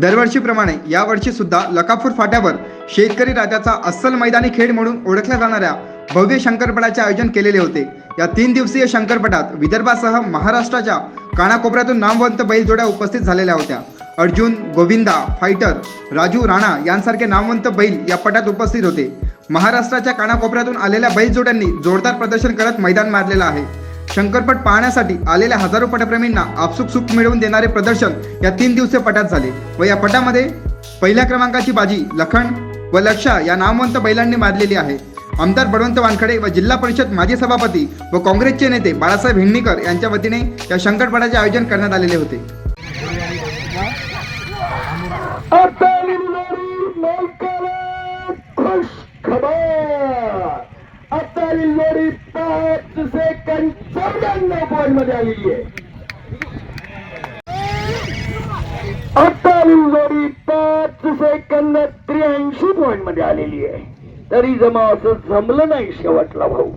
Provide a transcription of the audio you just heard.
दरवर्षीप्रमाणे यावर्षी सुद्धा लकापूर फाट्यावर शेतकरी राजाचा अस्सल मैदानी खेळ म्हणून ओळखल्या जाणाऱ्या भव्य शंकरपटाचे आयोजन केलेले होते। या 3 दिवसीय शंकरपटात विदर्भासह महाराष्ट्राच्या कानाकोपऱ्यातून नामवंत बैलजोड्या उपस्थित झालेल्या होत्या। अर्जुन, गोविंदा, फायटर, राजू राणा यांसारखे नामवंत बैल या पटात उपस्थित होते। महाराष्ट्राच्या कानाकोपऱ्यातून आलेल्या बैलजोड्यांनी जोरदार प्रदर्शन करत मैदान मारलेलं आहे। शंकरपट पाहण्यासाठी आलेल्या हजारो पटप्रेमींना आपसुक सुख मिळवून देणारे प्रदर्शन या 3 दिवसीय पटात झाले व या पटामध्ये पहिल्या क्रमांकाची बाजी लखन व लक्षा या नामवंत बैलांनी मारलेली आहे। आमदार बळवंत वानखडे व जिल्हा परिषद माजी सभापती व काँग्रेसचे नेते बाळासाहेब हिंडणीकर यांच्या वतीने या शंकरपटाचे आयोजन करण्यात आलेले होते। जोडी 5 सेकंद 94 पॉइंट मध्ये आलेली आहे। जोडी 5 सेकंद 83 पॉइंट मध्ये आलेली आहे। तरी जमा असं जमलं नाही शेवटला भाऊ।